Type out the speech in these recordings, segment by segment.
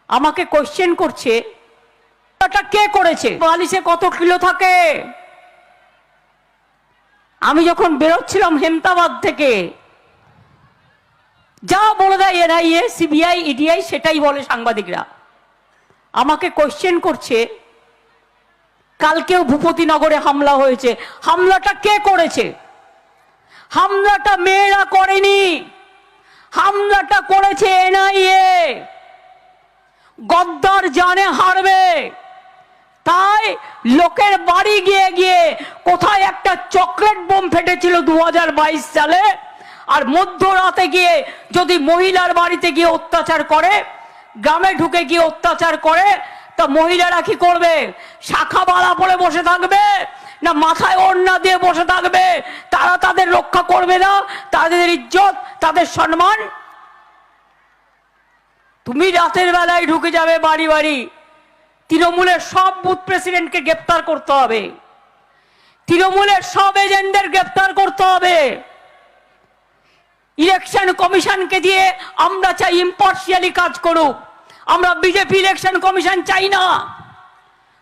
আমাকে কোশ্চেন করছে এটা কে করেছে, বালিশে কত কিলো থাকে। আমি যখন বেরোচ্ছিলাম হেমতাবাদ থেকে, যা বলে দেয় এনআইএ, সিবিআই, ইডিআই, সেটাই বলে সাংবাদিকরা। আমাকে কোশ্চেন করছে কালকেও ভূপতিনগরে হামলা হয়েছে, হামলাটা কে করেছে? হামলাটা মেয়েরা করেনি, হামলাটা করেছে এনআইএ। গদ্দার জানে হারবে, তাই লোকের বাড়ি গিয়ে গিয়ে কোথায় একটা চকলেট বোম ফেটেছিল 2022 সালে, আর মধ্যরাতে গিয়ে যদি মহিলার বাড়িতে গিয়ে অত্যাচার করে, গ্রামে ঢুকে গিয়ে অত্যাচার করে, তা মহিলারা কি করবে? শাখা বালা পরে বসে থাকবে না মাথায় ওড়না দিয়ে বসে থাকবে? তারা তাদের রক্ষা করবে না, তাদের ইজ্জত, তাদের সম্মান? তুমি রাতের বেলায় ঢুকে যাবে বাড়ি বাড়ি। তৃণমূলের সব বুথ প্রেসিডেন্টকে গ্রেপ্তার করতে হবে, তৃণমূলের সব এজেন্টদের গ্রেপ্তার করতে হবে। ইলেকশন কমিশনকে দিয়ে আমরা চাই ইম্পার্শিয়ালি কাজ করুক। আমরা বিজেপি ইলেকশন কমিশন চাই না।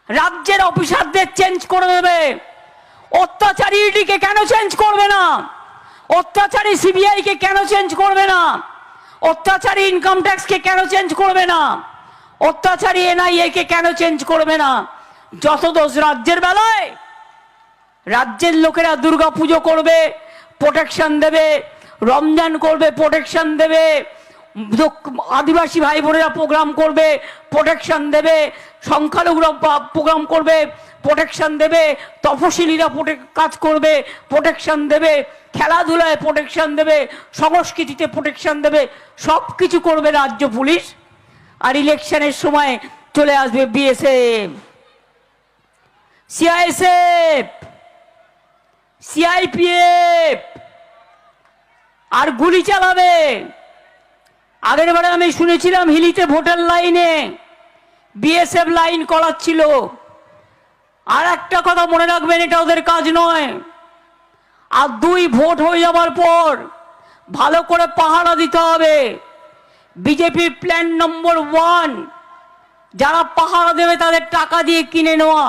রাজ্যের অফিসারদের চেঞ্জ করে দেবে। অত্যাচারী ইডিকে কেন চেঞ্জ করবে না? অত্যাচারী সিবিআই কে কেন চেঞ্জ করবে না? অত্যাচারী ইনকাম ট্যাক্স কে কেন চেঞ্জ করবে না? অত্যাচারী এনআইএ কে কেন চেঞ্জ করবে না? যত দোষ রাজ্যের বেলায়। রাজ্যের লোকেরা দুর্গা পুজো করবে, প্রোটেকশন দেবে, রমজান করবে, প্রোটেকশন দেবে, আদিবাসী ভাই বোনেরা প্রোগ্রাম করবে, প্রোটেকশন দেবে, সংখ্যালঘুরা প্রোগ্রাম করবে, প্রোটেকশন দেবে, তফসিলিরা কাজ করবে, প্রোটেকশন দেবে, খেলাধুলায় প্রোটেকশন দেবে, সংস্কৃতিতে প্রোটেকশন দেবে, সব কিছু করবে রাজ্য পুলিশ। আর ইলেকশনের সময় চলে আসবে বিএসএফ, সিআইএসএফ, সিআইপিএফ, আর গুলি চালাবে। আগের বারে আমি শুনেছিলাম হিলিতে ভোটার লাইনে বিএসএফ লাইন করাচ্ছিল। আর একটা কথা মনে রাখবেন, এটা ওদের কাজ নয়। আর 2 ভোট হয়ে যাবার পর ভালো করে পাহারা দিতে হবে। বিজেপির প্ল্যান নম্বর 1, যারা পাহারা দেবে তাদের টাকা দিয়ে কিনে নেওয়া।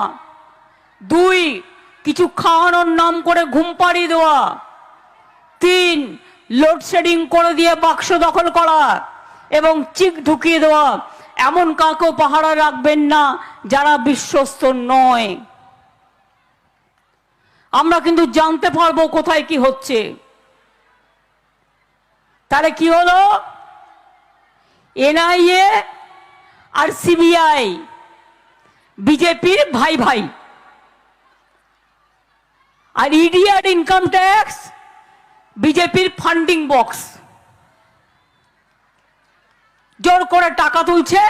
2, কিছু খাওয়ানোর নাম করে ঘুম পাড়িয়ে দেওয়া। 3, লোডশেডিং করে দিয়ে বাক্স দখল করা এবং চিক ঢুকিয়ে দেওয়া। এমন কাউকে পাহারা রাখবেন না যারা বিশ্বস্ত নয়। আমরা কিন্তু জানতে পারবো কোথায় কি হচ্ছে। তাহলে কি হলো? এনআইএ আর সিবিআই বিজেপির ভাই ভাই, আর ইডি আর ইনকাম ট্যাক্স বিজেপির ফান্ডিং বক্স। জোর করে টাকা তুলছে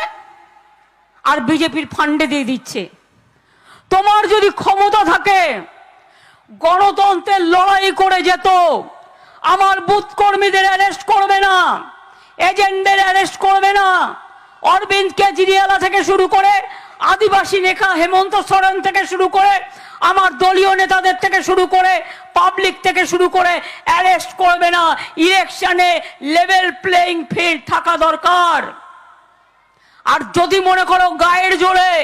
আর বিজেপির ফান্ডে দিয়ে দিচ্ছে। তোমার যদি ক্ষমতা থাকে, গণতন্ত্রের লড়াই করে যেত, আমার বুথ কর্মীদের অ্যারেস্ট করবে না, এজেন্টদের অ্যারেস্ট করবে না। অরবিন্দ কেজরিওয়াল থেকে শুরু করে, আদিবাসী নেতা হেমন্ত সোরেন থেকে শুরু করে, আমার দলীয় নেতাদের থেকে শুরু করে, পাবলিক থেকে শুরু করে অ্যারেস্ট করবে না। ইলেকশনে লেভেল প্লেইং ফিল্ড থাকা দরকার। আর যদি মনে করো গায়ের জোরে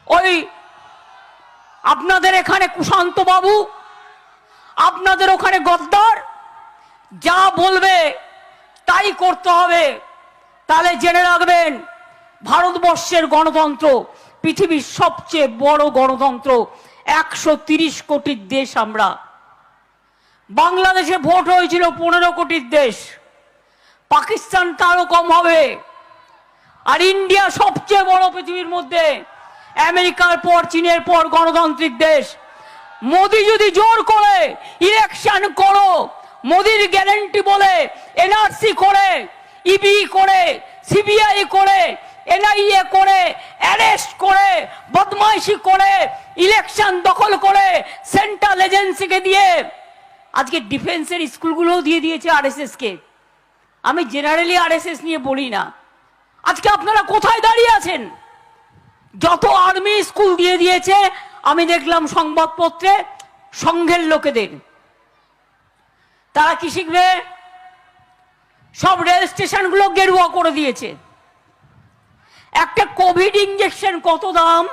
ওই আপনাদের এখানে কুশান্ত বাবু, আপনাদের ওখানে গদ্দার যা বলবে তাই করতে হবে, তাহলে জেনে রাখবেন ভারতবর্ষের গণতন্ত্র পৃথিবীর সবচেয়ে বড় গণতন্ত্র। 130 কোটির দেশ আমরা। বাংলাদেশে ভোট হয়েছিল 15 কোটির দেশ, পাকিস্তান তারও কম হবে। আর ইন্ডিয়া সবচেয়ে বড় পৃথিবীর মধ্যে, আমেরিকার পর চীনের পর গণতান্ত্রিক দেশ। মোদি যদি জোর করে ইলেকশন করো, মোদির গ্যারান্টি বলে এনআরসি করে, ইবি করে, সিবিআই করে, এনআইএ করে, অ্যারেস্ট করে, বদমাইশি করে, ইলেকশন দখল করে, সেন্ট্রাল এজেন্সিকে দিয়ে, আজকে ডিফেন্সের স্কুলগুলোও দিয়ে দিয়েছে আরএসএস কে। আমি জেনারেলি আরএসএস নিয়ে বলি না। আজকে আপনারা কোথায় দাঁড়িয়ে আছেন? যত আর্মি স্কুল দিয়ে দিয়েছে আমি দেখলাম সংবাদপত্রে, সংঘের লোকেদের। তারা কি শিখবে? সব রেল স্টেশনগুলো গেরুয়া করে দিয়েছে। একটা কোভিড ইঞ্জেকশন কত দাম,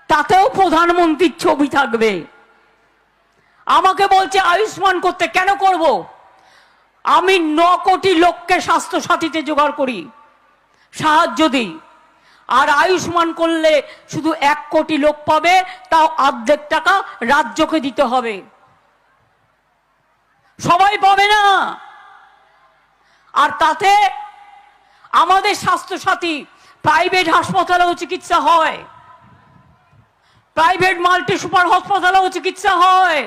তাতেও প্রধানমন্ত্রীর ছবি থাকবে। আমাকে বলছে আয়ুষ্মান করতে, কেন করব? আমি 9 কোটি লোককে স্বাস্থ্য সাথীতে জোগাড় করি, সাহায্য দিই। আর আয়ুষ্মান করলে শুধু 1 কোটি লোক পাবে, তাও অর্ধেক টাকা রাজ্যকে দিতে হবে, সবাই পাবে না। আর তাতে আমাদের স্বাস্থ্য সাথী প্রাইভেট হাসপাতালেও চিকিৎসা হয়, প্রাইভেট মাল্টি সুপার হাসপাতালেও চিকিৎসা হয়,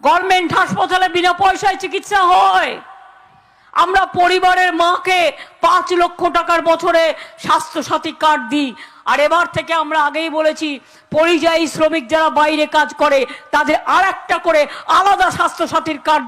গভর্নমেন্ট হাসপাতালে বিনা পয়সায় চিকিৎসা হয়। আমরা পরিবারের মাকে 5 লক্ষ টাকার বছরে স্বাস্থ্য সাথী কার্ড দিই। আর এবার থেকে আমরা আগেই বলেছি, পরিযায়ী শ্রমিক যারা বাইরে কাজ করে তাদের আর একটা করে আলাদা স্বাস্থ্য সাথীর কার্ড